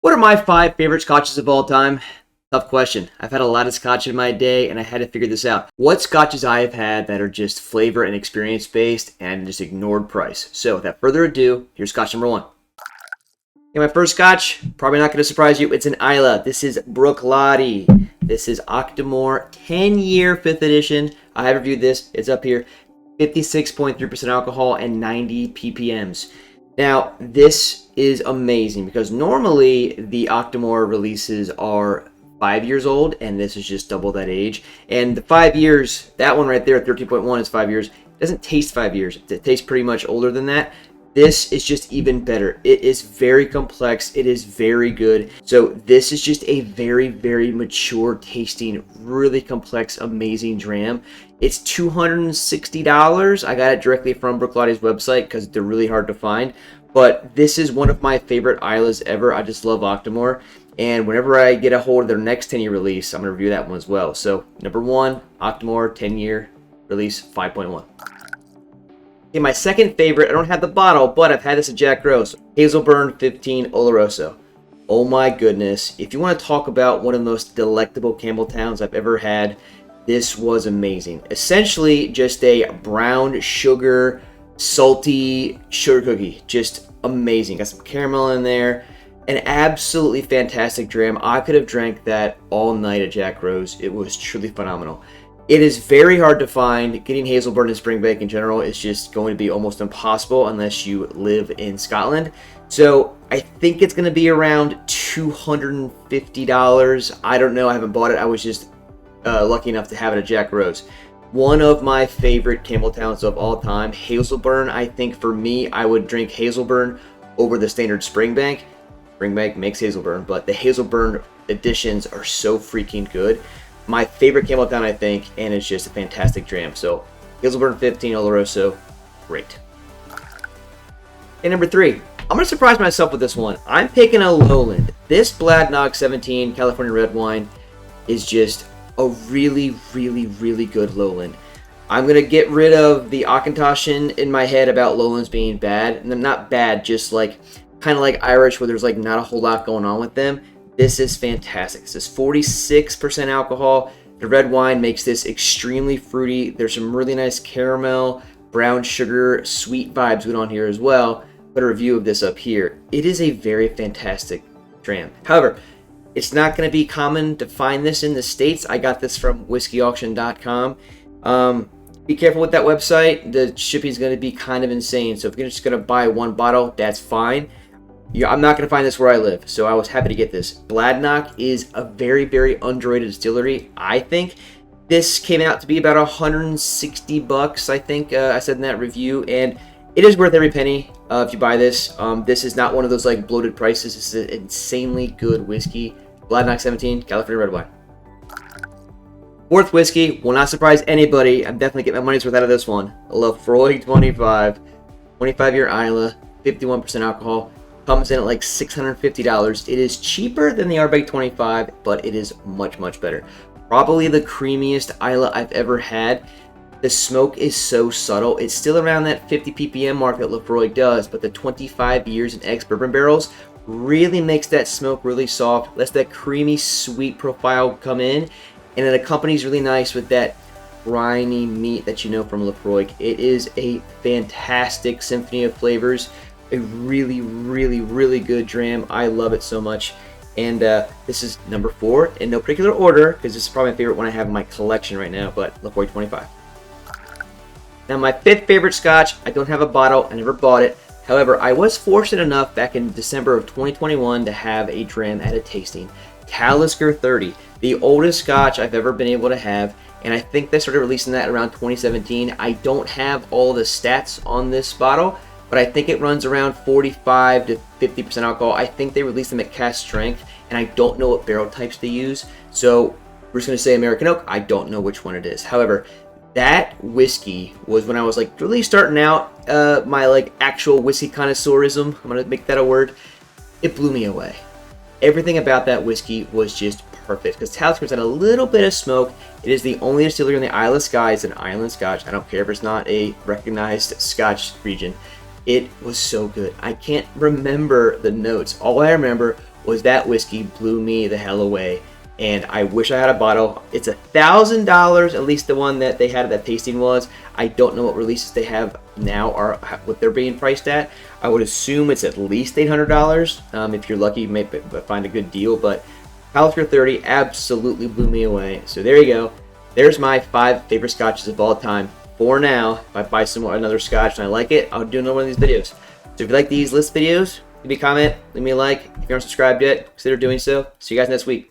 What are my 5 favorite scotches of all time? Tough question. I've had a lot of scotch in my day and I had to figure this out. What scotches I have had that are just flavor and experience based and just ignored price. So without further ado, here's scotch number 1. Okay, my first scotch, probably not going to surprise you, it's an Islay. This is Bruichladdich. This is Octomore 10-year 5th edition. I have reviewed this. It's up here. 56.3% alcohol and 90 ppms. Now, this is amazing because normally the Octomore releases are 5 years old, and this is just double that age. And the 5 years, that one right there, 13.1 is 5 years. It doesn't taste 5 years. It tastes pretty much older than that. This is just even better. It is very complex. It is very good. So this is just a very, very mature tasting, really complex, amazing dram. It's $260. I got it directly from Bruichladdich website because they're really hard to find. But this is one of my favorite Islas ever. I just love Octomore. And whenever I get a hold of their next 10-year release, I'm going to review that one as well. So number 1, Octomore 10-year release 5.1. Okay, my second favorite, I don't have the bottle, but I've had this at Jack Rose. Hazelburn 15 Oloroso. Oh my goodness. If you want to talk about one of the most delectable Campbeltowns I've ever had, this was amazing. Essentially just a brown sugar, salty sugar cookie. Just amazing. Got some caramel in there. An absolutely fantastic dram. I could have drank that all night at Jack Rose. It was truly phenomenal. It is very hard to find. Getting Hazelburn and Springbank in general is just going to be almost impossible unless you live in Scotland. So I think it's going to be around $250. I don't know. I haven't bought it. I was just lucky enough to have it at Jack Rose. One of my favorite Campbeltowns of all time. Hazelburn, I think for me, I would drink Hazelburn over the standard Springbank. Springbank makes Hazelburn, but the Hazelburn editions are so freaking good. My favorite Campbeltown, I think, and it's just a fantastic dram. So, Hazelburn 15 Oloroso, great. And number 3, I'm going to surprise myself with this one. I'm picking a Lowland. This Bladnoch 17 California red wine is just a really, really, really good Lowland. I'm going to get rid of the Auchentoshan in my head about Lowlands being bad. And they're not bad, just like kind of like Irish where there's like not a whole lot going on with them. This is fantastic. This is 46% alcohol. The red wine makes this extremely fruity. There's some really nice caramel, brown sugar, sweet vibes going on here as well. Put a review of this up here. It is a very fantastic dram. However, it's not going to be common to find this in the States. I got this from whiskeyauction.com. Be careful with that website. The shipping is going to be kind of insane. So if you're just going to buy one bottle, that's fine. I'm not going to find this where I live, so I was happy to get this. Bladnoch is a very, very underrated distillery, I think. This came out to be about $160, I think I said in that review, and it is worth every penny if you buy this. This is not one of those like bloated prices. This is an insanely good whiskey. Bladnoch 17, California red wine. 4th whiskey, will not surprise anybody. I'm definitely getting my money's worth out of this one. Laphroaig 25, 25-year Islay, 51% alcohol. Comes in at like $650. It is cheaper than the Ardbeg 25, but it is much, much better. Probably the creamiest Islay I've ever had. The smoke is so subtle. It's still around that 50 ppm mark that Laphroaig does, but the 25 years in ex-bourbon barrels really makes that smoke really soft, lets that creamy, sweet profile come in, and it accompanies really nice with that briny meat that you know from Laphroaig. It is a fantastic symphony of flavors. A really, really, really good dram. I love it so much. And this is number 4 in no particular order because this is probably my favorite one I have in my collection right now, but Laphroaig 25. Now my 5th favorite scotch, I don't have a bottle, I never bought it. However, I was fortunate enough back in December of 2021 to have a dram at a tasting. Talisker 30, the oldest scotch I've ever been able to have, and I think they started releasing that around 2017. I don't have all the stats on this bottle, but I think it runs around 45 to 50% alcohol. I think they released them at cask strength, and I don't know what barrel types they use. So we're just going to say American oak. I don't know which one it is. However, that whiskey was when I was like really starting out my like actual whiskey connoisseurism. I'm going to make that a word. It blew me away. Everything about that whiskey was just perfect because Talisker's had a little bit of smoke. It is the only distillery in the Isle of Skye. It's an island Scotch. I don't care if it's not a recognized Scotch region. It was so good. I can't remember the notes. All I remember was that whiskey blew me the hell away. And I wish I had a bottle. It's $1,000, at least the one that they had at that tasting was. I don't know what releases they have now or what they're being priced at. I would assume it's at least $800. If you're lucky, you may find a good deal. But Talisker 30 absolutely blew me away. So there you go. There's my 5 favorite scotches of all time. For now, if I buy another scotch and I like it, I'll do another one of these videos. So if you like these list videos, leave me a comment, leave me a like. If you aren't subscribed yet, consider doing so. See you guys next week.